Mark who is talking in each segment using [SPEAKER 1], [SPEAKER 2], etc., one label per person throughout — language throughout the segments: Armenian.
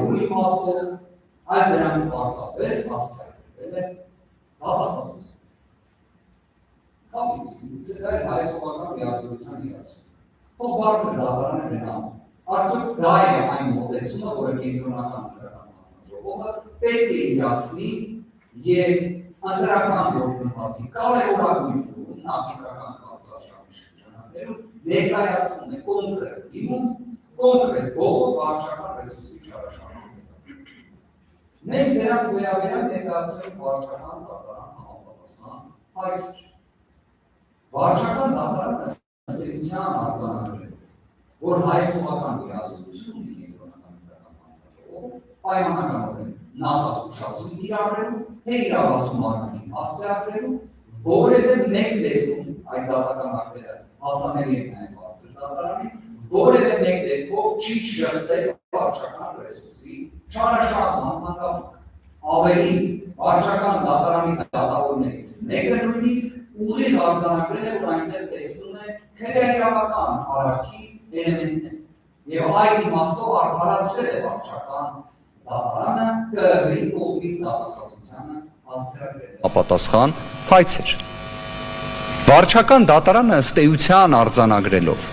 [SPEAKER 1] ուրի մասերը, այլ դրանք պարզապես հասցրել է դատախազություն։ Կապից, դա է հայեցողական միացության իրացում։ Թող բարձր դատարանը գնան, արդյոք դա է այն մոտեցումը, որը կենտրոնական ընտրական հանձնաժողովը պետք է իրացնի և ընտրական գործընթացի կարևորագույն նախընտրական կարգախոսի շրջանակներում ներկայացնում է կոնկրետ դիմում, կոնկրետ բողոք վարչական ռեսուրսի չարաշահման։ Մենք դրանց վերաբերյալ ներկայացնում վարչական դատարան համապատասխան հայցք։ Վարչական դատարանը ստեղծության արձանագրել, որ հայեցողական իրազեկություն ունի կենտրոնական ընտրական հանձնաժողովը, պայմանականորեն նախազգուշացում կիրառելու, թե իրավասու մարմնին հասցեագրելու, որևէ մեկ դեպքում այդ դատական ակտերը հասանելի են այն բարձր դատարանին, որևէ մեկ դեպքով չի շղթել վարչական ռեսուրսի չարաշահման մակարդակ։ Ավելին, վարչական դատարանի դատավորներից մեկը նույնիսկ ուղիղ արձանագրել է, որ այնտեղ տեսնում է քրեական արարքի էլեմենտներ, եւ այդ իմաստով արդարացրել է վարչական դատարանը ԿԸՀ-ի կողմից դատախազությանը հասցրել։
[SPEAKER 2] Ապատասխան հայց էր։ Վարչական դատարանը ըստ էության արձանագրելով,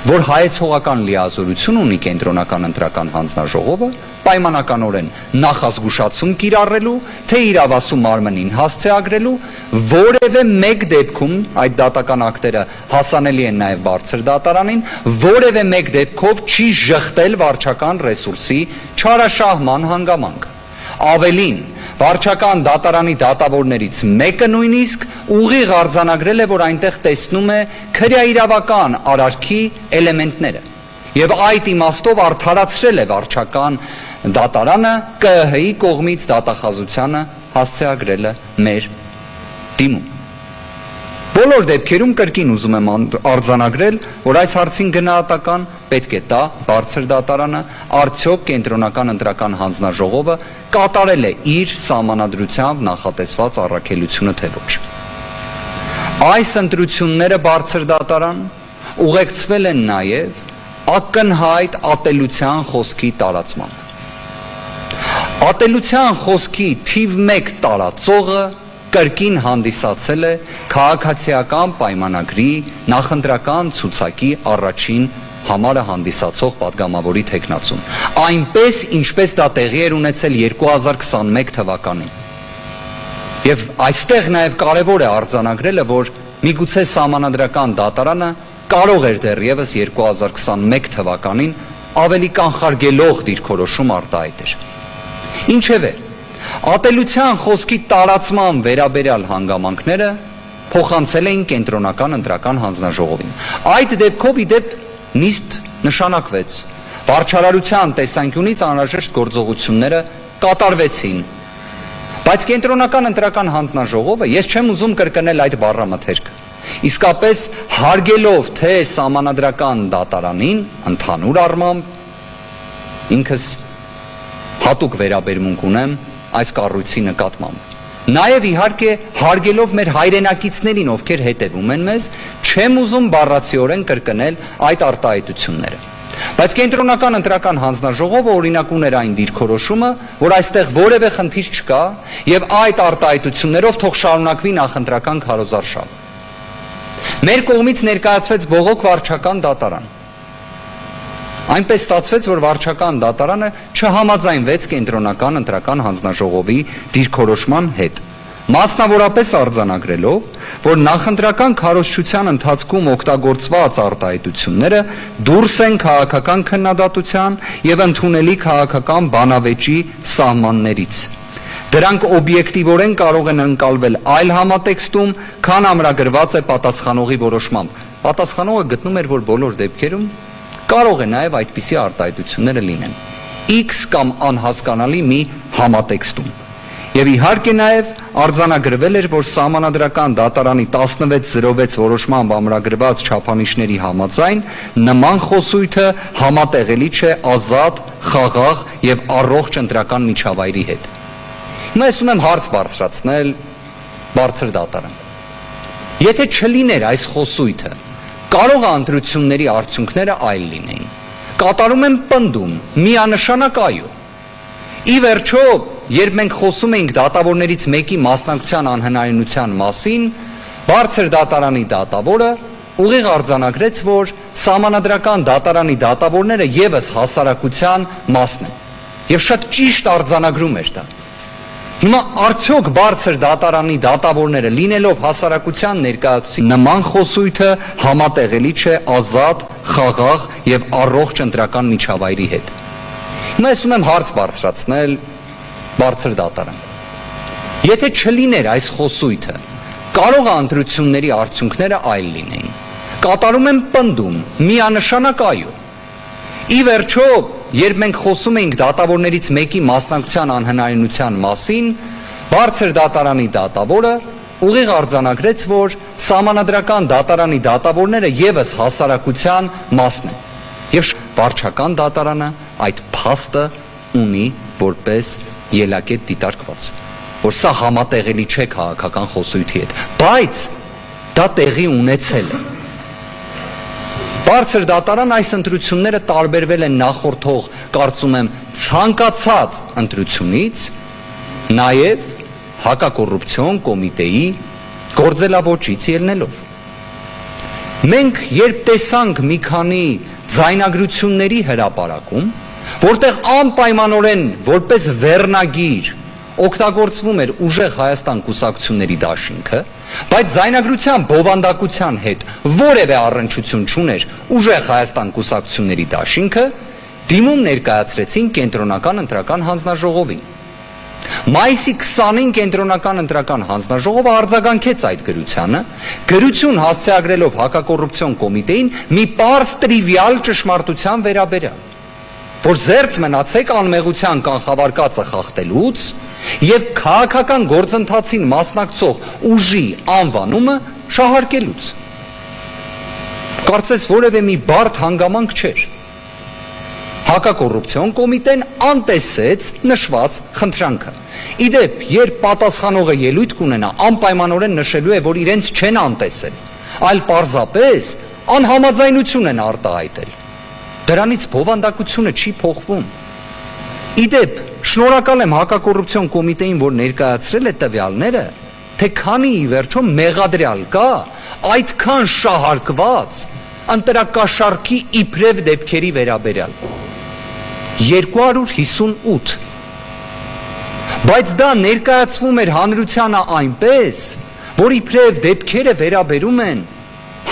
[SPEAKER 2] որ հայեցողական լիազորություն ունի կենտրոնական ընտրական հանձնաժողովը, պայմանականորեն նախազգուշացում կիրառելու, թե իրավասու մարմնին հասցեագրելու, որևէ մեկ դեպքում այդ դատական ակտերը հասանելի են նաև բարձր դատարանին, որևէ մեկ դեպքով չի ժխտել վարչական ռեսուրսի չարաշահման հանգամանքը։ Ավելին, վարչական դատարանի դատավորներից մեկը նույնիսկ ուղիղ արձանագրել է, որ այնտեղ տեսնում է քրեաիրավական արարքի էլեմենտները եւ այդ իմաստով արդարացրել է վարչական դատարանը ԿԸՀ-ի կողմից դատախազությանը հասցեագրելը մեր դիմում։ Բոլոր դեպքերում կրկին ուզում եմ արձանագրել, որ այս հարցին գնահատական պետք է տա բարձր դատարանը, արդյոք կենտրոնական ընտրական հանձնաժողովը կատարել է իր սահմանադրությամբ նախատեսված առաքելությունը, թե ոչ։ Այս ընտրությունները բարձր դատարան ուղեկցվել են նաև ակնհայտ ատելության խոսքի տարածմամբ։ Ատելության խոսքի թիվ 1 տարածողը կրկին հանդիսացել է քաղաքացիական պայմանագրի նախընտրական ցուցակի առաջին համարը հանդիսացող պատգամավորի թեկնածուն, այնպես ինչպես դա տեղի էր ունեցել 2021 թվականին։ Եվ այստեղ նաև կարևոր է արձանագրելը, որ միգուցե սահմանադրական դատարանը կարող էր դեռևս 2021 թվականին ավելի կանխարգելող դիրքորոշում արտահայտել։ Ինչևէ, ատելության խոսքի տարածման վերաբերյալ հանգամանքները փոխանցել էին կենտրոնական ընտրական հանձնաժողովին։ Այդ դեպքով իդեպ նիստ նշանակվեց, վարչարարության տեսանկյունից անհրաժեշտ գործողությունները կատարվեցին, բայց կենտրոնական ընտրական հանձնաժողովը, ես չեմ ուզում կրկնել այդ բառամթերքը, իսկապես հարգելով թե սահմանադրական դատարանին ընդհանուր առմամբ, ինքս հատուկ վերաբերմունք ունեմ այս կառույցի նկատմամբ, նաև իհարկե հարգելով մեր հայրենակիցներին, ովքեր հետևում են մեզ, չեմ ուզում բառացիորեն կրկնել այդ արտահայտությունները։ Բայց կենտրոնական ընտրական հանձնաժողովը օրինակ ուներ այն դիրքորոշումը, որ այստեղ որևէ խնդիր չկա եւ այդ արտահայտություններով թող շարունակվի նախընտրական քարոզարշավը։ Մեր կողմից ներկայացվեց բողոք վարչական դատարան։ Այնպես ստացվեց, որ վարչական դատարանը չհամաձայնվեց կենտրոնական ընտրական հանձնաժողովի դիրքորոշման հետ, մասնավորապես արձանագրելով, որ նախընտրական քարոզչության ընթացքում օգտագործված արտահայտությունները դուրս են քաղաքական քննադատության եւ ընդունելի քաղաքական բանավեճի սահմաններից։ Դրանք օբյեկտիվորեն կարող են ընկալվել այլ համատեքստում, քան ամրագրված է պատասխանողի որոշմամբ։ Պատասխանողը գտնում էր, որ բոլոր դեպքերում կարող է նաև այդպիսի արտահայտությունները լինեն X կամ անհասկանալի մի համատեքստում։ Եվ իհարկե նաև արձանագրվել էր, որ սահմանադրական դատարանի 1606 որոշմամբ ամրագրված չափանիշների համաձայն նման խոսույթը համատեղելի չէ ազատ, խաղաղ եւ առողջ ընտրական միջավայրի հետ։ Հիմա ես ուզում եմ հարց բարձրացնել բարձր դատարան։ Եթե չլիներ այս խոսույթը, կարող է ընտրությունների արդյունքները այլ լինեին։ Կատարում եմ պնդում, միանշանակ այո։ Ի վերջո, երբ մենք խոսում էինք դատավորներից մեկի մասնակցության անհնարինության մասին, բարձր դատարանի դատավորը ուղիղ արձանագրեց, որ սահմանադրական դատարանի դատավորները ևս հասարակության մասն են։ Եվ շատ ճիշտ արձանագրում էր դա։ Հիմա արդյոք բարձր դատարանի դատավորները լինելով հասարակության ներկայացուցիչ նման խոսույթը համատեղելի չէ ազատ, խաղաղ եւ առողջ ընտրական միջավայրի հետ։ Հիմա ես ուզում եմ հարց բարձրացնել բարձր դատարան։ Եթե չլիներ այս խոսույթը, կարող է ընտրությունների արդյունքները այլ լինեին։ Կատարում եմ պնդում, միանշանակ այո։ Ի վերջո, երբ մենք խոսում էինք դատավորներից մեկի մասնակցության անհնարինության մասին, բարձր դատարանի դատավորը ուղիղ արձանագրեց, որ սահմանադրական դատարանի դատավորները ևս հասարակության մասն են։ Եվ վարչական դատարանը այդ փաստը ունի որպես ելակետ դիտարկված, որ սա համատեղելի չէ քաղաքական խոսույթի հետ, բայց դա տեղի ունեցել է։ Բարձր դատարան այս ընտրությունները տարբերվել են նախորդող, կարծում եմ, ցանկացած ընտրությունից, նաև հակակոռուպցիոն կոմիտեի գործելավոճից ելնելով։ Մենք երբ տեսանք մի քանի ձայնագրությունների հրապարակում, որտեղ անպայմանորեն որպես վերնագիր օգտագործվում էր ուժեղ Հայաստան կուսակցությունների դաշինքը, բայց ձայնագրության բովանդակության հետ որևէ առնչություն չուներ ուժեղ Հայաստան կուսակցությունների դաշինքը, դիմում ներկայացրեցին կենտրոնական ընտրական հանձնաժողովին։ Մայիսի 20-ին կենտրոնական ընտրական հանձնաժողովը արձագանքեց այդ գրությանը, գրություն հասցեագրելով հակակոռուպցիոն կոմիտեին մի պարզ տրիվիալ ճշմարտության վերաբերյալ, որ զերծ մնացեք անմեղության կանխավարկածը խախտելուց եւ քաղաքական գործընթացին մասնակցող ուժի անվանումը շահարկելուց։ Կարծես որևէ մի բարդ հանգամանք չէր։ Հակակոռուպցիոն կոմիտեն անտեսեց նշված խնդրանքը։ Իդեպ, երբ պատասխանողը ելույթ կունենա, անպայմանորեն նշելու է, որ իրենց չեն անտեսել, այլ պարզապես անհամաձայնություն են արտահայտել։ Դրանից բովանդակությունը չի փոխվում։ Իդեպ, շնորհակալ եմ հակակոռուպցիոն կոմիտեին, որ ներկայացրել է տվյալները, թե քանի ի վերջո մեղադրյալ կա այդքան շահարկված ընտրակաշառքի իբրև դեպքերի վերաբերյալ։ 258, բայց դա ներկայացվում էր հանրությանը այնպես, որ իբրև դեպքերը վերաբերում են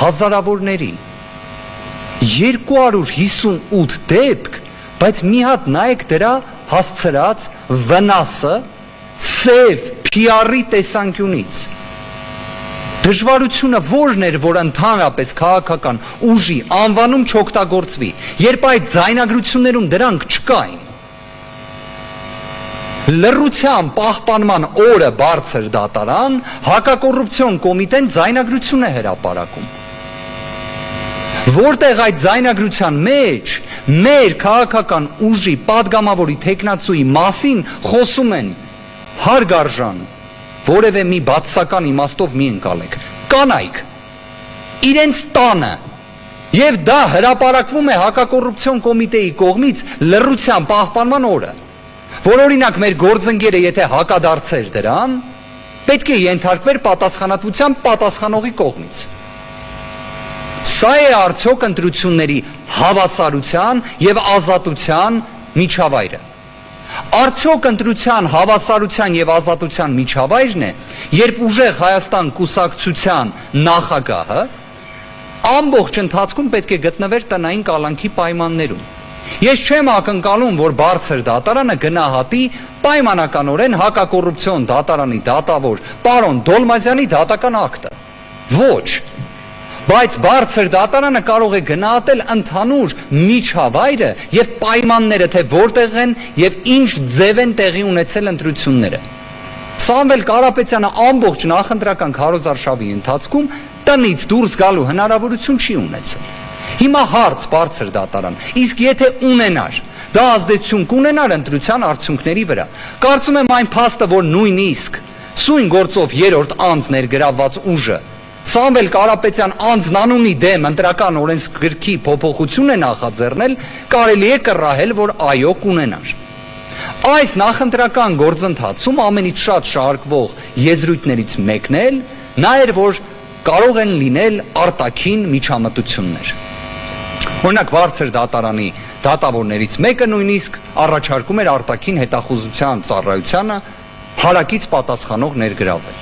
[SPEAKER 2] հազարավորների։ 258 դեպք, բայց մի հատ նայեք դրա հասցրած վնասը սև PR-ի տեսանկյունից։ Դժվարությունը որն էր, որ ընդհանրապես քաղաքական ուժի անվանում չօգտագործվի, երբ այդ ձայնագրություններում դրանք չկային։ Լռության պահպանման օրը բարձր դատարան հակակոռուպցիոն կոմիտեն ձայնագրություն է հրապարակում, որտեղ այդ ձայնագրության մեջ մեր քաղաքական ուժի падգամավորի տեխնացուի մասին խոսում են հարգարժան, որևէ մի բացասական իմաստով մի ընկալեք, կանայք, իրենց տանը, եւ դա հրապարակվում է հակակոռուպցիոն կոմիտեի կողմից լռության պահպանման օրը, որ օրինակ մեր գործընկերը եթե հակադարձեր դրան, պետք է ենթարկվեր պատասխանատվության պատասխանողի կողմից։ Սա է արդյոք ընտրությունների հավասարության եւ ազատության միջավայրը։ Արդյոք ընտրության հավասարության եւ ազատության միջավայրն է, երբ ուժեղ Հայաստան կուսակցության նախագահը ամբողջ ընթացքում պետք է գտնվեր տնային կալանքի պայմաններում։ Ես չեմ ակնկալում, որ բարձր դատարանը գնահատի պայմանականորեն հակակոռուպցիոն դատարանի դատավոր պարոն Դոլմազյանի դատական ակտը։ Ոչ, բայց բարձր դատարանը կարող է գնահատել ընդհանուր միջավայրը եւ պայմանները, թե որտեղ են եւ ինչ ձև են տեղի ունեցել ընտրությունները։ Սամվել Կարապետյանը ամբողջ նախընտրական քարոզարշավի ընթացքում տնից դուրս գալու հնարավորություն չի ունեցել։ Հիմա հարց բարձր դատարան, իսկ եթե ունենար, դա ազդեցություն կունենար ընտրության արդյունքների վրա։ Կարծում եմ այն փաստը, որ նույնիսկ սույն գործով երրորդ անձ ներգրավված ուժը Սամվել Կարապետյան անձնանունի դեմ ընտրական օրենսգրքի փոփոխություն է նախաձեռնել, կարելի է կռահել, որ այո կունենար։ Այս նախընտրական գործընթացում ամենից շատ շարքվող եզրույթներից մեկն էլ նա էր, որ կարող են լինել արտաքին միջամտություններ։ Օրինակ բարձր դատարանի դատավորներից մեկը նույնիսկ առաջարկում էր արտաքին հետախուզության ծառայությանը հարակից պատասխանող ներգրավել։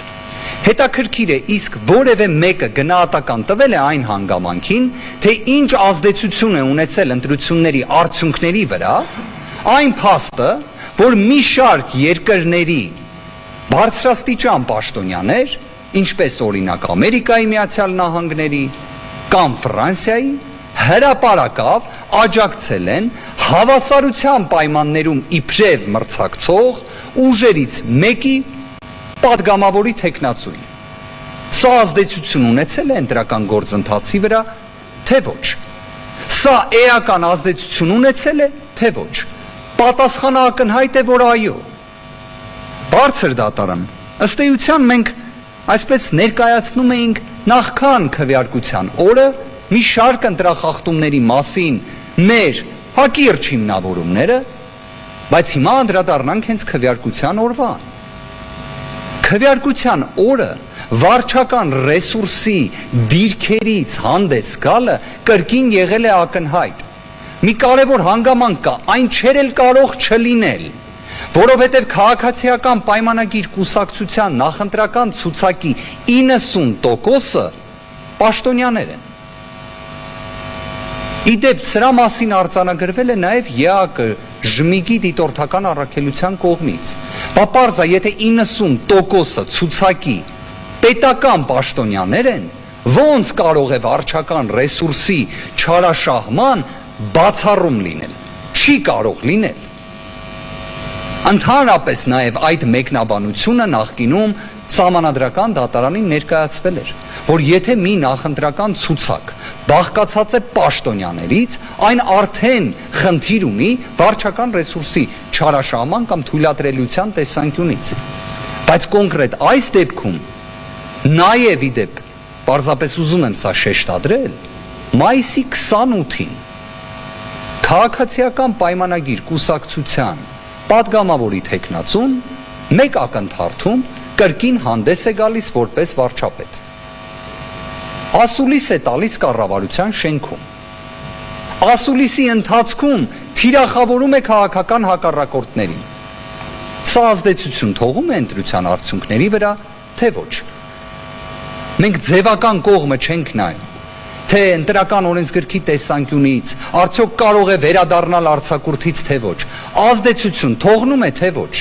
[SPEAKER 2] Հետաքրքիր է, իսկ որևէ մեկը գնահատական տվել է այն հանգամանքին, թե ինչ ազդեցություն է ունեցել ընտրությունների արդյունքների վրա այն փաստը, որ մի շարք երկրների բարձրաստիճան պաշտոնյաներ, ինչպես օրինակ Ամերիկայի Միացյալ Նահանգների կամ Ֆրանսիայի, հրապարակավ աջակցել են հավասարության պայմաններում իբրև մրցակցող ուժերից մեկի պատգամավորի թեկնածուին։ Սա ազդեցություն ունեցել է ընտրական գործընթացի վրա, թե ոչ։ Սա էական ազդեցություն ունեցել է, թե ոչ։ Պատասխանը ակնհայտ է, որ այո։ Բարձր դատարան, ըստ էության մենք այսպես ներկայացնում էինք նախքան քվեարկության օրը մի շարք ընտրախախտումների մասին մեր հակիրճ հիմնավորումները, բայց հիմա անդրադառնանք հենց քվեարկության օրվան։ Քվեարկության օրը վարչական ռեսուրսի դիրքերից հանդես գալը կրկին եղել է ակնհայտ։ Մի կարևոր հանգամանք կա, այն չէր էլ կարող չլինել, որովհետև քաղաքացիական պայմանագիր կուսակցության նախընտրական ցուցակի 90%-ը պաշտոնյաներ են։ Իդեպ սրա մասին արձանագրվել է նաև ԵԱԿ ժմիգի դիտորդական առաքելության կողմից։ Պարզ է, եթե 90%-ը ցուցակի պետական պաշտոնյաներ են, ոնց կարող է վարչական ռեսուրսի չարաշահման բացառում լինել։ Չի կարող լինել։ Ընդհանրապես նաև այդ մեկնաբանությունը նախկինում Սահմանադրական դատարանին ներկայացվել էր, որ եթե մի նախընտրական ցուցակ բաղկացած է պաշտոնյաներից, այն արդեն խնդիր ունի վարչական ռեսուրսի չարաշահման կամ թույլատրելիության տեսանկյունից։ Բայց կոնկրետ այս դեպքում նաև իդեպ, պարզապես ուզում եմ սա շեշտադրել, մայիսի 28-ին քաղաքացիական պայմանագիր կուսակցության պատգամավորի թեկնածուն մեկ ակնթարթում կրկին հանդես է գալիս որպես վարչապետ։ Ասուլիս է տալիս կառավարության շենքում։ Ասուլիսի ընթացքում թիրախավորում է քաղաքական հակառակորդներին։ Սա ազդեցություն թողում է ընտրության արդյունքների վրա, թե ոչ։ Մենք ձևական կողմը չենք նայում, թե ընտրական օրենսգրքի տեսանկյունից արդյոք կարող է վերադառնալ արձակուրդից, թե ոչ։ Ազդեցություն թողնում է, թե ոչ։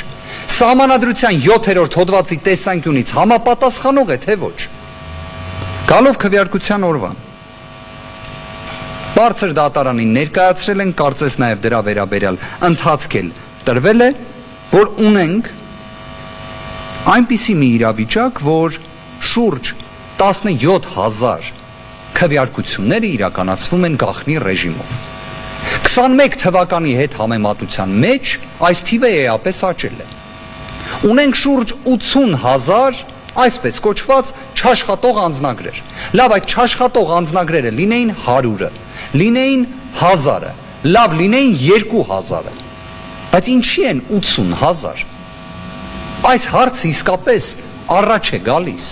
[SPEAKER 2] Սահմանադրության 7-րդ հոդվածի տեսանկյունից համապատասխանող է, թե ոչ։ Գալով քվեարկության օրվան, բարձր դատարանին ներկայացրել են, կարծես նաև դրա վերաբերյալ ընթացք էլ տրվել է, որ ունենք այնպիսի մի իրավիճակ, որ շուրջ 17,000 քվեարկությունները իրականացվում են գաղտնի ռեժիմով։ 21 թվականի հետ համեմատության մեջ այս թիվը էապես աճել է։ Ունենք շուրջ 80,000 այսպես կոչված չաշխատող անձնագրեր։ Լավ, այդ չաշխատող անձնագրերը լինեին 100-ը, լինեին 1000-ը, լավ լինեին 2000-ը։ Բայց ինչի են 80,000։ Այս հարցը իսկապես առաջ է գալիս։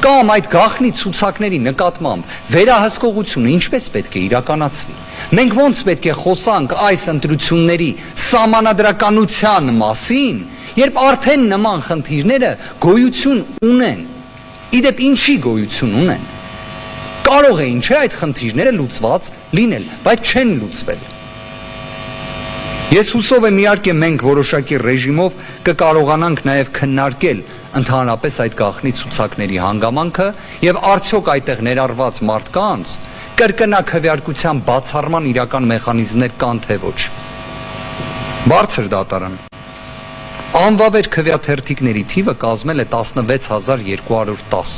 [SPEAKER 2] Կամ այդ գաղտնի ցուցակների նկատմամբ վերահսկողությունը ինչպես պետք է իրականացվի։ Մենք ոնց պետք է խոսանք այս ընտրությունների սահմանադրականության մասին, երբ արդեն նման խնդիրները գոյություն ունեն։ Իդեպ ինչի գոյություն ունեն։ Կարող էին չէ այդ խնդիրները լուծված լինել, բայց չեն լուծվել։ Ես հուսով եմ իհարկե մենք որոշակի ռեժիմով կկարողանանք նաև քննարկել ընդհանրապես այդ գաղտնի ցուցակների հանգամանքը եւ արդյոք այդտեղ ներառված մարդկանց կրկնակվեարկության բացառման իրական մեխանիզմներ կան թե ոչ։ Բարձր դատարան անվավեր քվեաթերթիկների թիվը կազմել է 16210։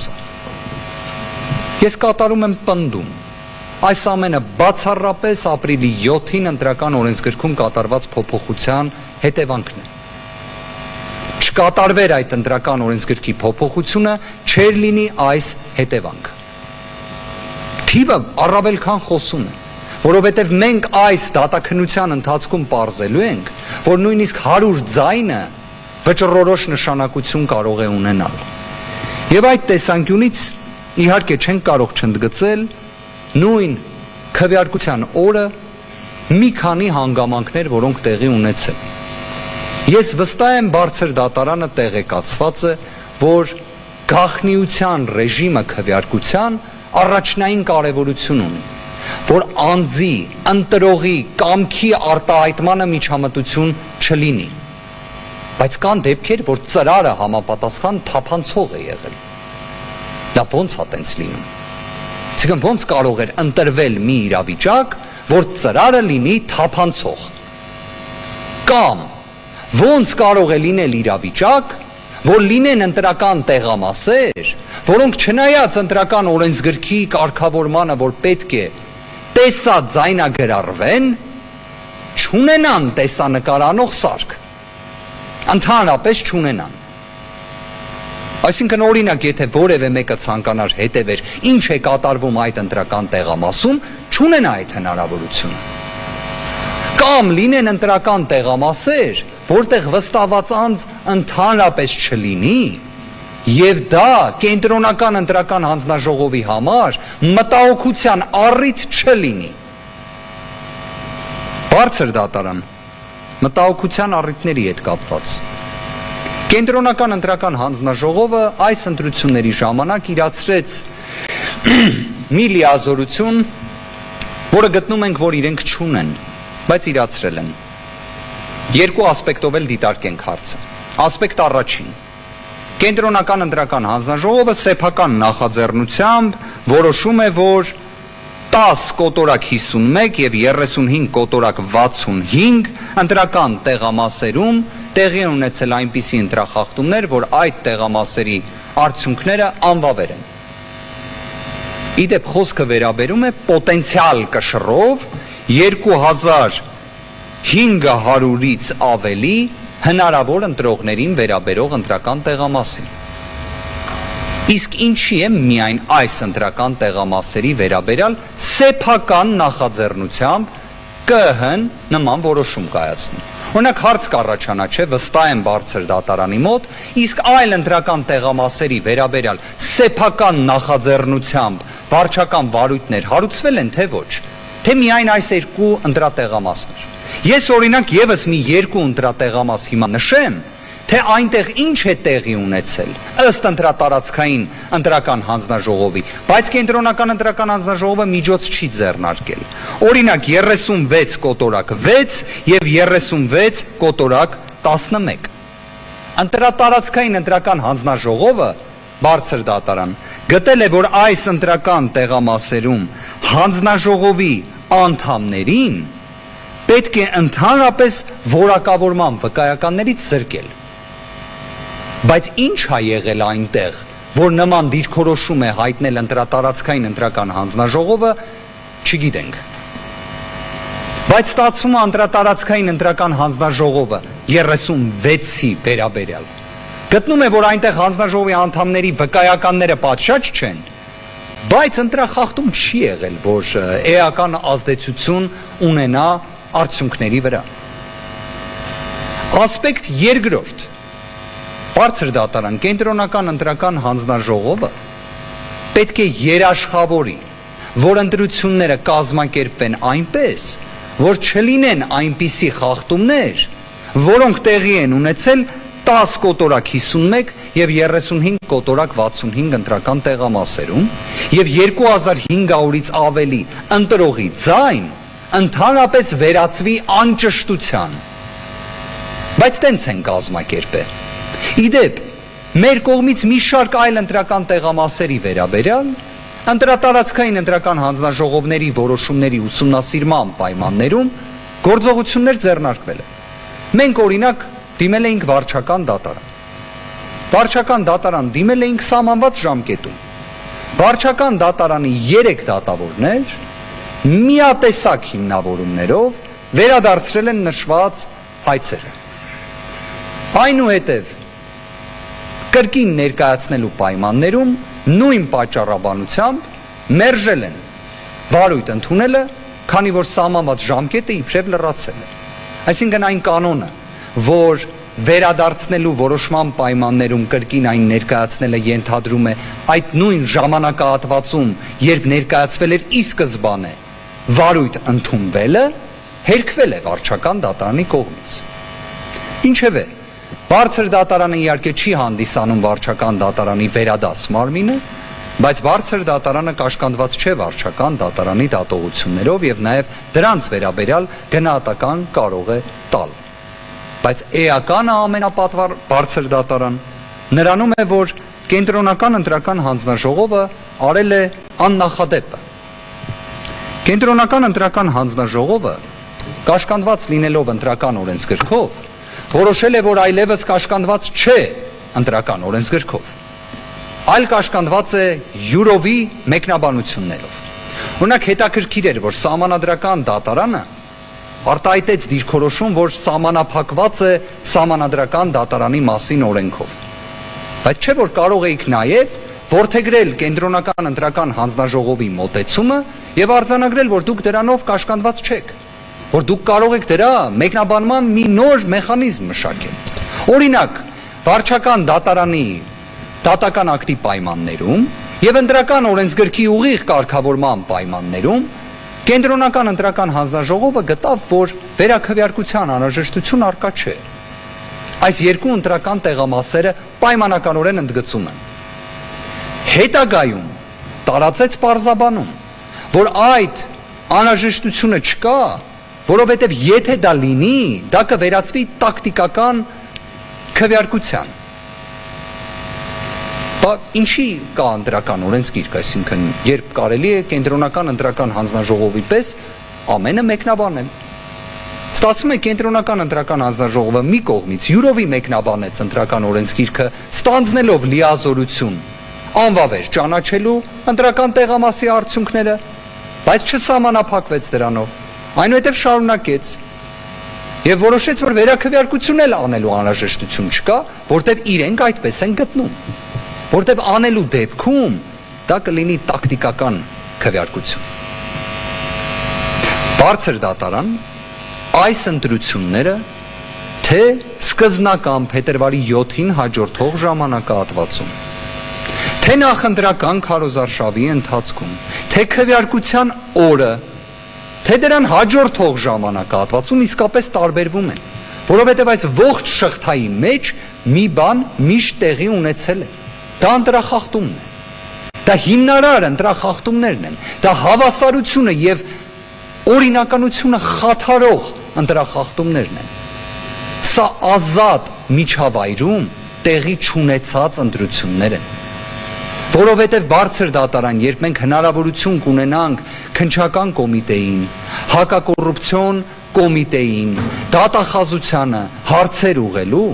[SPEAKER 2] Ես կատարում եմ պնդում, այս ամենը բացառապես ապրիլի 7-ին ընտրական օրենսգրքում կատարված փոփոխության հետևանքն է։ Չկատարվեր այդ ընտրական օրենսգրքի փոփոխությունը, չէր լինի այս հետևանքը։ Թիվը առավել քան խոսում է, որովհետև մենք այս դատաքննության ընթացքում պարզելու ենք, որ նույնիսկ 100 ձայնը վճռորոշ նշանակություն կարող է ունենալ։ Եվ այդ տեսանկյունից իհարկե չենք կարող չընդգծել նույն քվեարկության օրը մի քանի հանգամանքներ, որոնք տեղի ունեցել։ Ես վստահ եմ բարձր դատարանը տեղեկացված է, որ գաղտնիության ռեժիմը քվեարկության առաջնային կարևորություն ունի, որ անձի, ընտրողի, կամքի արտահայտմանը միջամտություն չլինի, բայց կան դեպքեր, որ ծրարը համապատասխան թափանցող է եղել։ Դա ոնց է տենց լինում։ Այսինքն ոնց կարող էր ընտրվել մի իրավիճակ, որ ծրարը լինի թափանցող։ Կամ ոնց կարող է լինել իրավիճակ, որ լինեն ընտրական տեղամասեր, որոնք չնայած ընտրական օրենսգրքի կարգավորմանը, որ պետք է տեսաձայնագրարվեն, չունենան տեսանկարանող սարք, ընդհանրապես չունենան։ Այսինքն օրինակ, եթե որևէ մեկը ցանկանար հետևեր, ինչ է կատարվում այդ ընտրական տեղամասում, չունենա այդ հնարավորությունը։ Կամ լինեն ընտրական տեղամասեր, որտեղ վստահված անձ ընդհանրապես չլինի, եւ դա կենտրոնական ընտրական հանձնաժողովի համար մտահոգության առիթ չլինի։ Բարձր դատարան մտահոգության առիթների հետ կապված Կենտրոնական ընտրական հանձնաժողովը այս ընտրությունների ժամանակ իրացրեց մի լիազորություն, որը գտնում ենք, որ իրենք չունեն, բայց իրացրել են։ Երկու ասպեկտով էլ դիտարկենք հարցը։ Ասպեկտ առաջին. Կենտրոնական ընտրական հանձնաժողովը սեփական նախաձեռնությամբ որոշում է, որ 10 կոտորակ 51 եւ 35 կոտորակ 65 ընտրական տեղամասերում տեղի ունեցել այնպիսի ընտրախախտումներ, որ այդ տեղամասերի արդյունքները անվավեր են։ Իդեպ խոսքը վերաբերում է պոտենցիալ կշռով 2500-ից ավելի հնարավոր ընտրողներին վերաբերող ընտրական տեղամասին։ Իսկ ինչի է միայն այս ընտրական տեղամասերի վերաբերյալ սեփական նախաձեռնությամբ ԿՀ-ն նման որոշում կայացնում։ Օրինակ հարց կառաջանա, չէ, վստահ եմ բարձր դատարանի մոտ, իսկ այլ ընտրական տեղամասերի վերաբերյալ սեփական նախաձեռնությամբ վարչական վարույթներ հարուցվել են, թե ոչ, թե միայն այս երկու ընտրատեղամասներ։ Ես օրինակ եւս մի երկու ընտրատեղամաս հիմա նշեմ, թե այնտեղ ինչ է տեղի ունեցել ըստ ընտրատարածքային ընտրական հանձնաժողովի, բայց կենտրոնական ընտրական հանձնաժողովը միջոց չի ձեռնարկել։ Օրինակ 36 կոտորակ 6 եւ 36 կոտորակ 11։ Ընտրատարածքային ընտրական հանձնաժողովը բարձր դատարան գտել է, որ այս ընտրական տեղամասերում հանձնաժողովի անդամներին պետք է ընդհանրապես որակավորման վկայականներից զրկել։ Բայց ինչ է եղել այնտեղ, որ նման դիրքորոշում է հայտնել ընտրատարածքային ընտրական հանձնաժողովը, չգիտենք։ Բայց ստացվում է ընտրատարածքային ընտրական հանձնաժողովը 36-ի վերաբերյալ գտնում է, որ այնտեղ հանձնաժողովի անդամների վկայականները պատշաճ չեն, բայց ընտրախախտում չի եղել, որ էական ազդեցություն ունենա արդյունքների վրա։ Ասպեկտ երկրորդ. Բարձր դատարան կենտրոնական ընտրական հանձնաժողովը պետք է երաշխավորի, որ ընտրությունները կազմակերպվեն այնպես, որ չլինեն այնպիսի խախտումներ, որոնք տեղի են ունեցել 10 կոտորակ 51 եւ 35 կոտորակ 65 ընտրական տեղամասերում եւ 2500-ից ավելի ընտրողի ձայն ընդհանրապես վերածվի անճշտության։ Բայց տենց են կազմակերպել։ Իդեպ, մեր կողմից մի շարք այլ ընտրական տեղամասերի վերաբերյալ ընտրատարածքային ընտրական հանձնաժողովների որոշումների ուսումնասիրման պայմաններում գործողություններ ձեռնարկվել են։ Մենք օրինակ դիմել էինք վարչական դատարան։ Վարչական դատարան դիմել էինք սահմանված ժամկետում։ Վարչական դատարանի 3 դատավորներ միատեսակ հիմնավորումներով վերադարձրել են նշված հայցերը։ Այնուհետև կրկին ներկայացնելու պայմաններում նույն պատճառաբանությամբ մերժել են վարույթ ընդունելը քանի որ սահմանված ժամկետը իբրև լրացել է։ Այսինքն այն կանոնը, որ վերադարձնելու որոշման պայմաններում կրկին այն ներկայացնելը ենթադրում է այդ նույն ժամանակահատվածում, երբ ներկայացվել էր ի սկզբանե վարույթ ընդունվելը, հերքվել է վարչական դատարանի կողմից։ Ինչևէ, բարձր դատարանը իհարկե չի հանդիսանում վարչական դատարանի վերադաս մարմինը, բայց բարձր դատարանը կաշկանդված չէ վարչական դատարանի դատողություններով եւ նաեւ դրանց վերաբերյալ գնահատական կարող է տալ։ Բայց էականը ամենապատվար բարձր դատարան նրանում է, որ կենտրոնական ընտրական հանձնաժողովը արել է աննախադեպը։ Կենտրոնական ընտրական հանձնաժողովը կաշկանդված լինելով ընտրական օրենսգրքով որոշել է, որ այլևս կաշկանդված չէ ընտրական օրենսգրքով, այլ կաշկանդված է յուրովի մեկնաբանություններով։ Օրինակ հետաքրքիր էր, որ սահմանադրական դատարանը արտահայտեց դիրքորոշում, որ սահմանափակված է սահմանադրական դատարանի մասին օրենքով։ Բայց չէ, որ կարող էիք նաև որդեգրել կենտրոնական ընտրական հանձնաժողովի մոտեցումը եւ արձանագրել, որ դուք դրանով կաշկանդված չեք, որ դուք կարող եք դրա մեկնաբանման մի նոր մեխանիզմ մշակել։ Օրինակ, վարչական դատարանի դատական ակտի պայմաններում եւ ընտրական օրենսգրքի ուղիղ կարգավորման պայմաններում կենտրոնական ընտրական հանձնաժողովը գտավ, որ վերաքվեարկության անհրաժեշտություն առկա չէ։ Այս երկու ընտրական տեղամասերը պայմանականորեն ընդգծում են։ Հետագայում տարածեց պարզաբանում, որ այդ անհրաժեշտությունը չկա, որովհետև եթե դա լինի, դա կվերածվի տակտիկական քվեարկության։ Ինչի կա ընտրական օրենսգիրք, այսինքն երբ կարելի է կենտրոնական ընտրական հանձնաժողովի պես ամենը մեկնաբանել։ Ստացվում է կենտրոնական ընտրական հանձնաժողովը մի կողմից յուրովի մեկնաբանեց ընտրական օրենսգիրքը, ստանձնելով լիազորություն անվավեր ճանաչելու ընտրական տեղամասի արդյունքները, բայց չսահմանափակվեց դրանով, այնուհետև շարունակեց եւ որոշեց, որ վերաքվեարկություն էլ անելու անհրաժեշտություն չկա, որտեղ իրենք այդպես են գտնում, որտեղ անելու դեպքում դա կլինի տակտիկական քվեարկություն։ Բարձր դատարան այս ընտրությունները թե սկզբնական փետրվարի 7-ին հաջորդող ժամանակահատվածում, թե նախընտրական քարոզարշավի ընթացքում, թե քվեարկության օրը, թե դրան հաջորդող ժամանակահատվածում իսկապես տարբերվում են, որովհետև այս ողջ շղթայի մեջ մի բան միշտ տեղի ունեցել է։ Դա ընտրախախտումն է, դա հիմնարար ընտրախախտումներն են, դա հավասարությունը եւ օրինականությունը խաթարող ընտրախախտումներն են։ Սա ազատ միջավայրում տեղի չունեցած ընտրություններ են, որովհետև բարձր դատարան, երբ մենք հնարավորություն կունենանք քննչական կոմիտեին, հակակոռուպցիոն կոմիտեին, դատախազությանը հարցեր ուղղելու,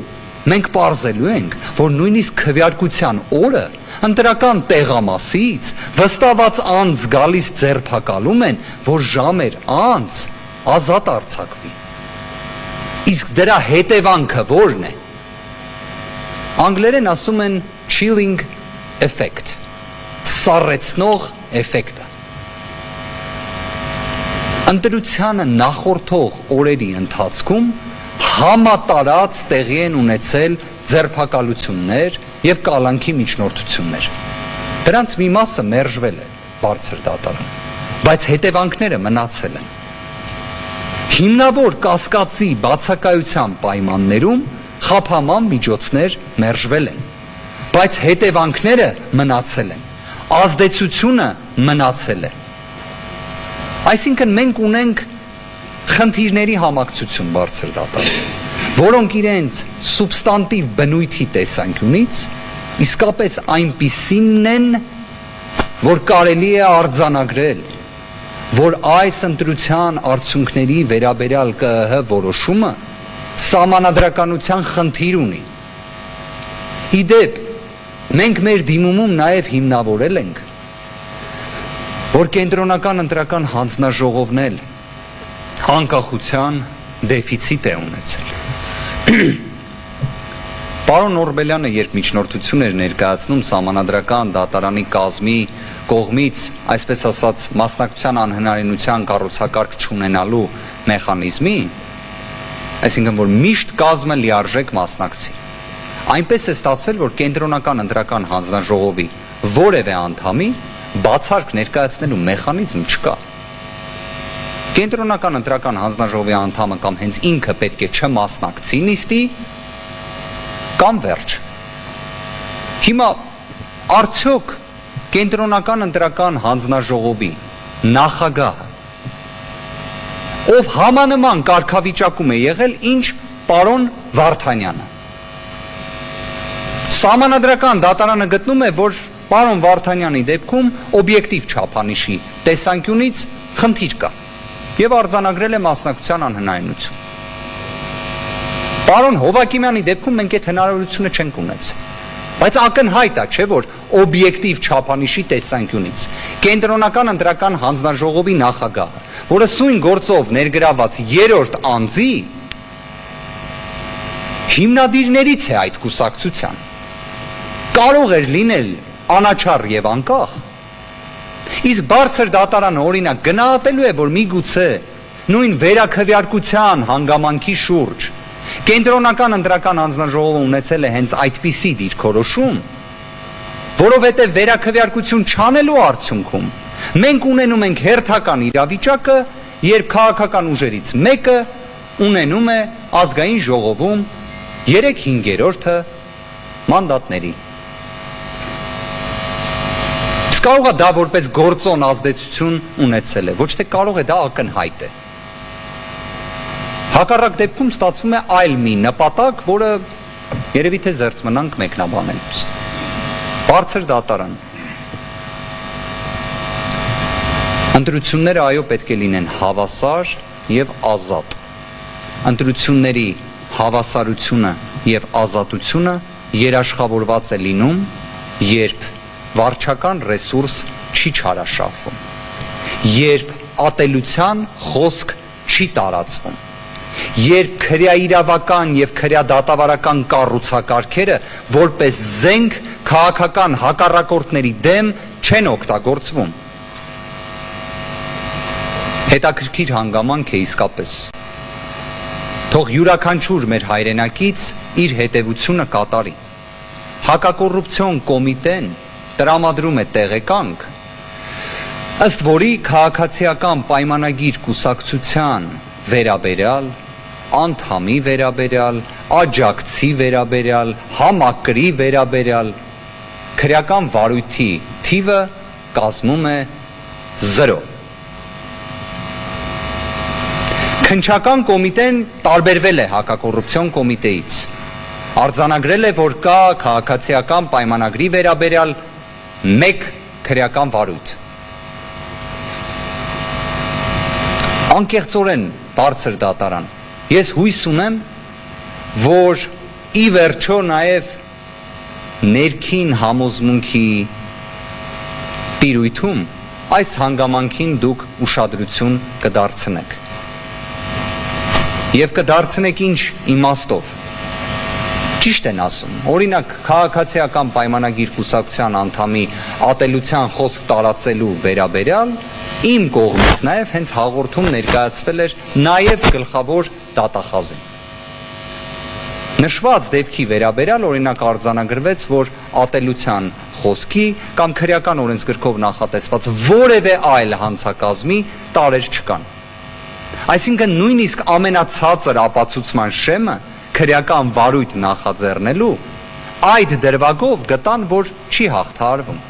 [SPEAKER 2] մենք պարզելու ենք, որ նույնիսկ քվեարկության օրը ընտրական տեղամասից վստահված անձ գալիս ձերբակալում են, որ ժամեր անց ազատ արձակվի։ Իսկ դրա հետևանքը ո՞րն է։ Անգլերեն ասում են chilling effect, սառեցնող էֆեկտը։ Ընտրությանը նախորդող օրերի ընթացքում համատարած տեղի են ունեցել ձերբակալություններ եւ կալանքի միջնորդություններ։ Դրանց մի մասը մերժվել է բարձր դատարան, բայց հետևանքները մնացել են։ Հիմնավոր կասկածի բացակայության պայմաններում խափաման միջոցներ մերժվել են, բայց հետևանքները մնացել են, ազդեցությունը մնացել է։ Այսինքն մենք ունենք խնդիրների համակցություն բարձր դատարանում, որոնք իրենց սուբստանտիվ բնույթի տեսանկյունից իսկապես այնպիսինն են, որ կարելի է արձանագրել, որ այս ընտրության արդյունքների վերաբերյալ ԿԸՀ որոշումը սահմանադրականության խնդիր ունի։ Իդեպ, մենք մեր դիմումում նաև հիմնավորել ենք, որ կենտրոնական ընտրական հանձնաժողովն էլ անկախության դեֆիցիտ է ունեցել։ Պարոն Օրբելյանը, երբ միջնորդություն էր ներկայացնում Սահմանադրական դատարանի կազմի կողմից, այսպես ասած, մասնակցության անհնարինության կառուցակարգ չունենալու մեխանիզմի, այսինքն որ միշտ կազմը լիարժեք մասնակցի, այնպես է ստացվել, որ կենտրոնական ընտրական հանձնաժողովի որևէ անդամի բացարկ ներկայացնելու մեխանիզմ չկա։ Կենտրոնական ընտրական հանձնաժողովի անդամը կամ հենց ինքը պետք է չմասնակցի նիստի, կամ վերջ։ Հիմա արդյոք կենտրոնական ընտրական հանձնաժողովի նախագահը, ով համանման կարգավիճակում է եղել, ինչ պարոն Վարդանյանը։ Սահմանադրական դատարանը գտնում է, որ պարոն Վարդանյանի դեպքում օբյեկտիվ չափանիշի տեսանկյունից խնդիր կա եւ արձանագրել է մասնակցության անհնարինություն։ Պարոն Հովակիմյանի դեպքում մենք այդ հնարավորությունը չենք ունեցել, բայց ակնհայտ է, չէ՞ որ օբյեկտիվ չափանիշի տեսանկյունից կենտրոնական ընտրական հանձնաժողովի նախագահը, որը սույն գործով ներգրաված երրորդ անձի հիմնադիրներից է այդ կուսակցության, կարող էր լինել անաչառ եւ անկախ։ Իսկ բարձր դատարանը օրինակ գնահատելու է, որ միգուցե նույն վերաքվեարկության հանգամանքի շուրջ կենտրոնական ընտրական հանձնաժողովը ունեցել է հենց այդպիսի դիրքորոշում, որովհետև վերաքվեարկություն չանելու արդյունքում մենք ունենում ենք հերթական իրավիճակը, երբ քաղաքական ուժերից մեկը ունենում է ազգային ժողովում 3/5 մանդատների։ Կարող է դա որպես գործոն ազդեցություն ունեցել է, ոչ թե կարող է դա ակնհայտ է։ Հակառակ դեպքում ստացվում է այլ մի նպատակ, որը երևի թե զերծ մնանք մեկնաբանելուց։ Բարձր դատարան։ Ընտրությունները այո պետք է լինեն հավասար եւ ազատ։ Ընտրությունների հավասարությունը եւ ազատությունը երաշխավորված է լինում, երբ վարչական ռեսուրս չի չարաշահվում, երբ ատելության խոսք չի տարածվում, երբ քրեաիրավական եւ քրեադատավարական կառուցակարգերը որպես զենք քաղաքական հակառակորդների դեմ չեն օգտագործվում։ Հետաքրքիր հանգամանք է իսկապես։ Թող յուրաքանչյուր մեր հայրենակից իր հետևությունը կատարի։ Հակակոռուպցիոն կոմիտեն տրամադրում է տեղեկանք, ըստ որի քաղաքացիական պայմանագիր կուսակցության վերաբերյալ, անդամի վերաբերյալ, աջակցի վերաբերյալ, համակրի վերաբերյալ քրեական վարույթի թիվը կազմում է 0։ Քննչական կոմիտեն տարբերվել է հակակոռուպցիոն կոմիտեից, արձանագրել է, որ կա քաղաքացիական պայմանագրի վերաբերյալ մեկ քրեական վարույթ։ Անկեղծորեն բարձր դատարան, ես հույս ունեմ, որ ի վերջո նաև ներքին համոզմունքի տիրույթում այս հանգամանքին դուք ուշադրություն կդարձնեք։ Եվ կդարձնեք ինչ իմաստով։ Ճիշտ են ասում, օրինակ քաղաքացիական պայմանագիր կուսակցության անդամի ատելության խոսք տարածելու վերաբերյալ իմ կողմից նաև հենց հաղորդում ներկայացվել էր նաև գլխավոր դատախազին։ Նշված դեպքի վերաբերյալ օրինակ արձանագրվեց, որ ատելության խոսքի կամ քրեական օրենսգրքով նախատեսված որևէ այլ հանցակազմի տարեր չկան։ Այսինքն նույնիսկ ամենացածր ապացուցման շեմը քրեական վարույթ նախաձեռնելու այդ դրվագով գտան, որ չի հաղթահարվում։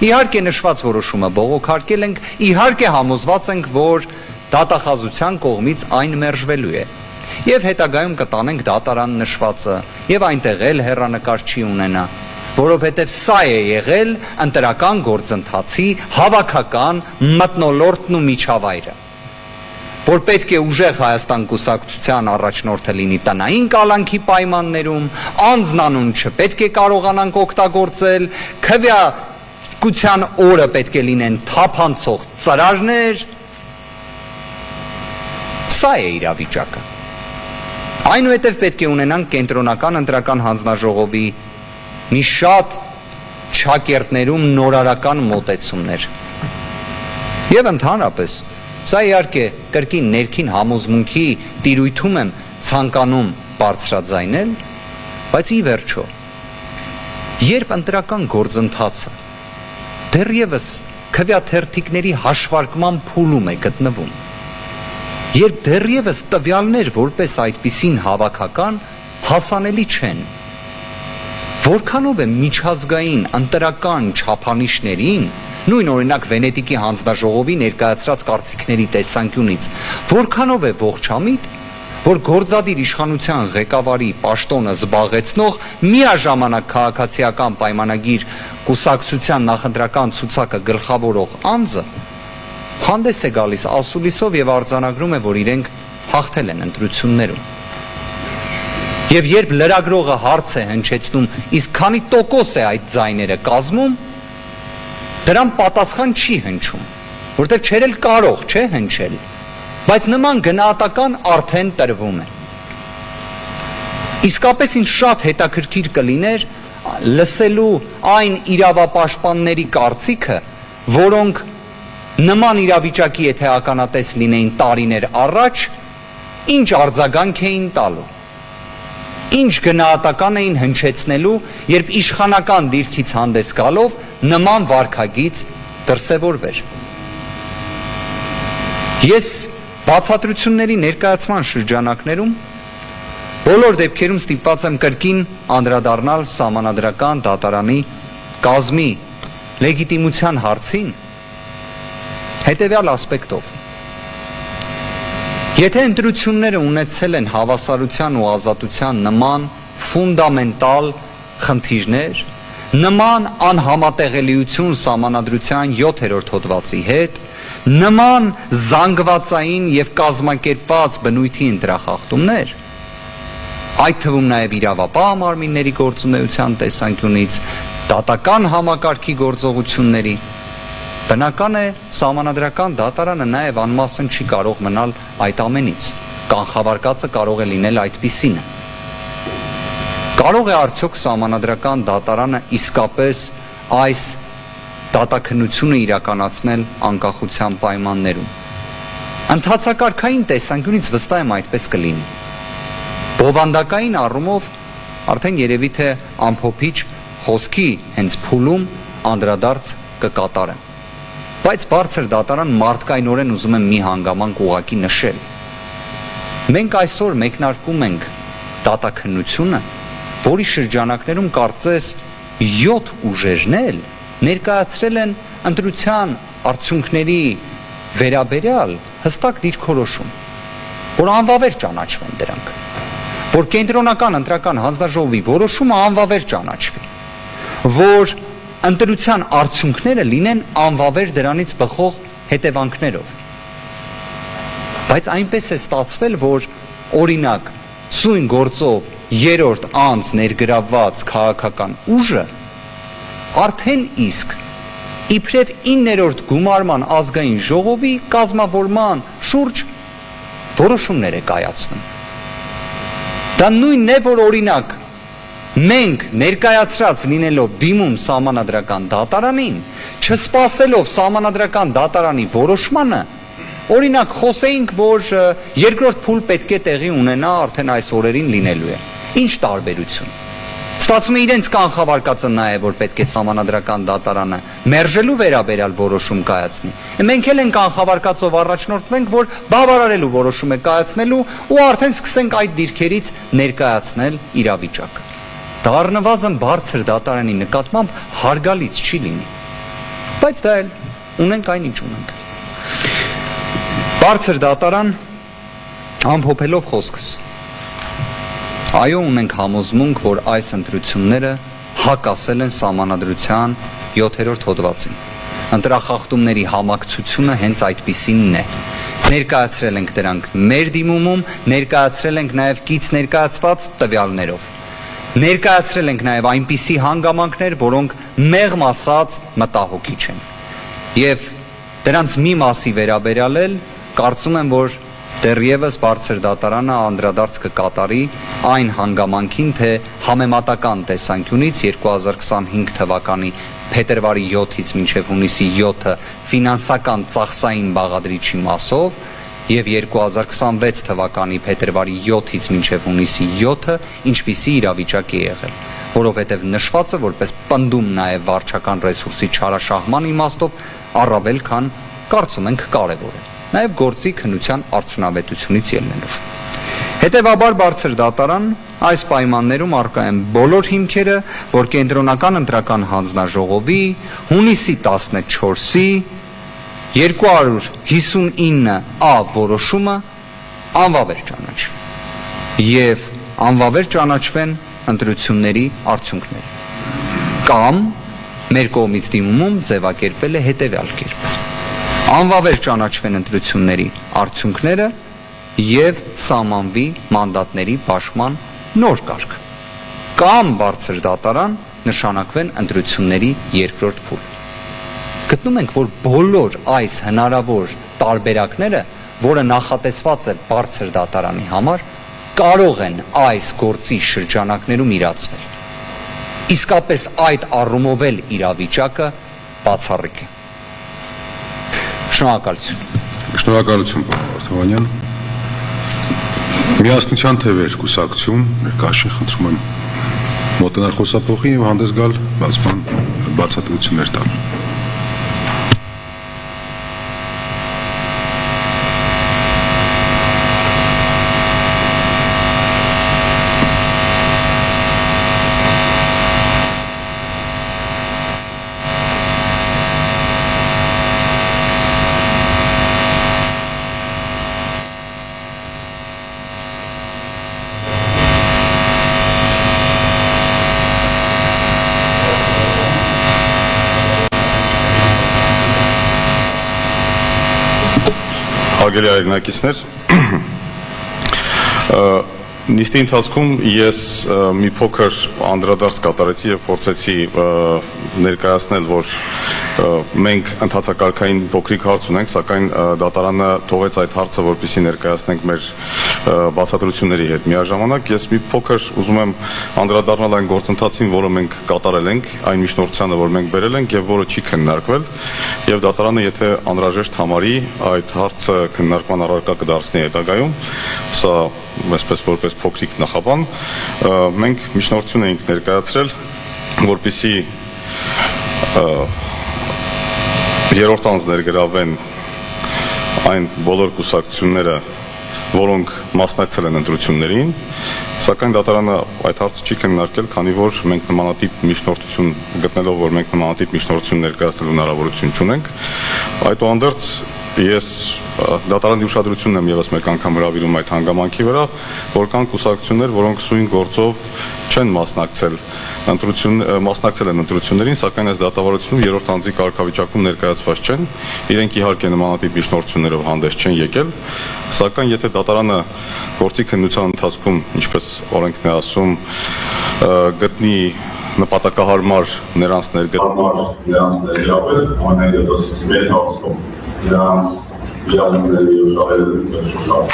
[SPEAKER 2] Իհարկե նշված որոշումը բողոքարկել ենք, իհարկե համոզված ենք, որ դատախազության կողմից այն մերժվելու է։ Եվ հետագայում կտանենք դատարան նշվածը, եւ այնտեղ էլ հեռանկար չի ունենա, որովհետև սա է եղել ընտրական գործընթացի հավաքական մթնոլորտն ու միջավայրը, որ պետք է ուժեղ Հայաստան կուսակցության առաջնորդը լինի տնային կալանքի պայմաններում, անձնանուն չպետք է կարողանանք օգտագործել, քվեարկության օրը պետք է լինեն թափանցող ծրարներ։ Սա է իրավիճակը։ Այնուհետև պետք է ունենանք կենտրոնական ընտրական հանձնաժողովի մի շատ չակերտներում նորարական մոտեցումներ։ Եվ ընդհանրապես, սա իհարկե կրկին ներքին համոզմունքի տիրույթում եմ ցանկանում բարձրաձայնել, բայց ի վերջո, երբ ընտրական գործընթացը դեռևս քվեաթերթիկների հաշվարկման փուլում է գտնվում, երբ դեռևս տվյալներ որպես այդպիսին հավաքական հասանելի չեն, որքանով է միջազգային ընտրական չափանիշներին, նույն օրինակ Վենետիկի հանձնաժողովի ներկայացրած կարծիքների տեսանկյունից, որքանով է ողջամիտ, որ գործադիր իշխանության ղեկավարի պաշտոնը զբաղեցնող միաժամանակ քաղաքացիական պայմանագիր կուսակցության նախընտրական ցուցակը գլխավորող անձը հանդես է գալիս ասուլիսով եւ արձանագրում է, որ իրենք հաղթել են ընտրություններում։ Եվ երբ լրագրողը հարց է հնչեցնում, իսկ քանի տոկոս է այդ ձայները կազմում, դրան պատասխան չի հնչում, որտեղ չեր էլ կարող, չէ, հնչել, բայց նման գնահատական արդեն տրվում է։ Իսկապես ինձ շատ հետաքրքիր կլիներ լսելու այն իրավապաշտպանների կարծիքը, որոնք նման իրավիճակի եթե ականատես լինեին տարիներ առաջ, ինչ արձագանք էին տալու, ինչ գնահատական էին հնչեցնելու, երբ իշխանական դիրքից հանդես գալով նման վարքագիծ դրսևորվեր։ Ես բացատրությունների ներկայացման շրջանակներում բոլոր դեպքերում ստիպված եմ կրկին անդրադառնալ սահմանադրական դատարանի կազմի լեգիտիմության հարցին հետևյալ ասպեկտով։ Եթե ընտրությունները ունեցել են հավասարության ու ազատության նման ֆունդամենտալ խնդիրներ, նման անհամատեղելիություն սահմանադրության 7-րդ հոդվածի հետ, նման զանգվածային եւ կազմակերպված բնույթի ընտրախախտումներ, այդ թվում նաեւ իրավապահ մարմինների գործունեության տեսանկյունից, դատական համակարգի գործողությունների, բնական է սահմանադրական դատարանը նաեւ անմասն չի կարող մնալ այդ ամենից, կանխավարկածը կարող է լինել այդպիսինը։ Կարող է արդյոք սահմանադրական դատարանը իսկապես այս դատաքննությունը իրականացնել անկախության պայմաններում։ Ընթացակարգային տեսանկյունից վստահ եմ այդպես կլինի։ Բովանդակային առումով արդեն երևի թե ամփոփիչ խոսքի հենց փուլում անդրադարձ կկատարեմ։ Բայց բարձր դատարան մարդկայնորեն ուզում եմ մի հանգամանք ուղղակի նշել։ Մենք այսօր մեկնարկում ենք դատաքննությունը, որի շրջանակներում կարծես 7 ուժերներ ներկայացրել են ընտրության արդյունքների վերաբերյալ հստակ դիրքորոշում, որ անվավեր ճանաչվեն դրանք, որ կենտրոնական ընտրական հանձնաժողովի որոշումը անվավեր ճանաչվի, որ ընտրության արդյունքները լինեն անվավեր դրանից բխող հետևանքներով։ Բայց այնպես է ստացվել, որ օրինակ սույն գործով երրորդ անձ ներգրավված քաղաքական ուժը արդեն իսկ իբրև 9-րդ գումարման ազգային ժողովի կազմավորման շուրջ որոշումներ է կայացնում։ Դա նույնն է, որ օրինակ մենք ներկայացրած լինելով դիմում սահմանադրական դատարանին, չսպասելով սահմանադրական դատարանի որոշմանը, օրինակ խոսեինք, որ երկրորդ փուլ պետք է տեղի ունենա արդեն այս օրերին լինելու է։ Ինչ տարբերություն։ Ստացվում է իրենց կանխավարկածը նա է, որ պետք է սահմանադրական դատարանը մերժելու վերաբերյալ որոշում կայացնի։ Մենք էլ ենք կանխավարկածով առաջնորդվենք, որ բավարարելու որոշում է կայացնելու ու արդեն սկսենք այդ դիրքերից ներկայացնել իրավիճակը։ Դա առնվազն բարձր դատարանի նկատմամբ հարգալից չի լինի։ Բայց դա էլ ունենք այն ինչ ունենք։ Բարձր դատարան ամփոփելով խոսքս, այո, ունենք համոզմունք, որ այս ընտրությունները հակասել են սահմանադրության 7-րդ հոդվածին։ Ընտրախախտումների համակցությունը հենց այդպիսինն է։ Ներկայացրել ենք դրանք մեր դիմումում, ներկայացրել ենք նաև կից ներկայացված տվյալներով։ Ներկայացրել ենք նաև այնպիսի հանգամանքներ, որոնք մեղմ ասած մտահոգիչ են։ Եվ դրանց մի մասի վերաբերյալ էլ կարծում եմ, որ Դեռևս բարձր դատարանը անդրադարձ կկատարի այն հանգամանքին, թե համեմատական տեսանկյունից 2025 թվականի փետրվարի 7-ից մինչև հունիսի 7-ը ֆինանսական ծախսային բաղադրիչի մասով եւ 2026 թվականի փետրվարի 7-ից մինչև հունիսի 7-ը ինչպիսի իրավիճակ է եղել, որովհետեւ նշվածը որպես պնդում նաեւ վարչական ռեսուրսի չարաշահման իմաստով առավել քան կարծում ենք կարևոր է, նաեւ գործի քննության արդյունավետությունից ելնելով։ Հետևաբար բարձր դատարան այս պայմաններում առկա են բոլոր հիմքերը, որ կենտրոնական ընտրական հանձնաժողովի հունիսի 14-ի 259A որոշումը անվավեր ճանաչվի եւ անվավեր ճանաչվեն ընտրությունների արդյունքները կամ մեր կողմից դիմումում ձևակերպել է հետեւյալ կերպ անվավեր ճանաչվեն ընտրությունների արդյունքները եւ սահմանվի մանդատների պաշտման նոր կարգ կամ բարձր դատարան նշանակվեն ընտրությունների երկրորդ փուլ գտնում ենք որ բոլոր այս հնարավոր տարբերակները որը նախատեսված է բարձր դատարանի համար կարող են այս գործի շրջանակներում իրացվել իսկապես այդ առումով էլ իրավիճակը բացառիկ է
[SPEAKER 3] Շնորհակալություն պարոն Վարդանյան Միասնության թևեր կուսակցություն ներկայացին խնդրում եմ մոտենալ խոսափողին եւ հանդես գալ բացատրություններ տալ Հարգելի հայրենակիցներ, նիստի ընթացքում ես մի փոքր անդրադարձ կատարեցի եւ փորձեցի ներկայացնել, որ մենք ընդհանրակարգային փոքրիկ հարց ունենք, սակայն դատարանը թողեց այդ հարցը, որպեսզի ներկայացնենք մեր բացատրությունների հետ։ Միաժամանակ ես մի փոքր ուզում եմ անդրադառնալ այն գործընթացին, որը մենք կատարել ենք, այն միջնորդությանը, որ մենք բերել ենք եւ որը չի քննարկվել, եւ դատարանը, եթե անհրաժեշտ համարի, այդ հարցը քննարկման առարկա կդարձնի հետագայում։ Սա այսպես որպես փոքրիկ նախաբան մենք միջնորդություն էինք ներկայացրել, որպեսզի երրորդ անձ ներգրավեն այն բոլոր կուսակցությունները, որոնք մասնակցել են ընտրություններին, սակայն դատարանը այդ հարցը չի քննարկել, քանի որ մենք նմանատիպ միջնորդություն գտնելով, որ մենք նմանատիպ միջնորդություն ներկայացնելու հնարավորություն չունենք, այդուհանդերձ ես դատարանի ուշադրությունն եմ եւս մեկ անգամ հրավիրում այդ հանգամանքի վրա, որ կան կուսակցություններ, որոնք սույն գործով չեն մասնակցել են ընտրություններին, սակայն այս դատավարությունում երրորդ անձի կարգավիճակում ներկայացված չեն, իրենք իհարկե նմանատիպ միջնորդություններով հանդես չեն եկել, սակայն եթե դատարանը գործի քննության ընթացքում, ինչպես օրենքն է ասում, գտնի նպատակահարմար նրանց ներգրավել, ամենայնիվս մեր հարցում նրանց իրավունքների ուշադրություն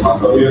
[SPEAKER 3] ցանկալի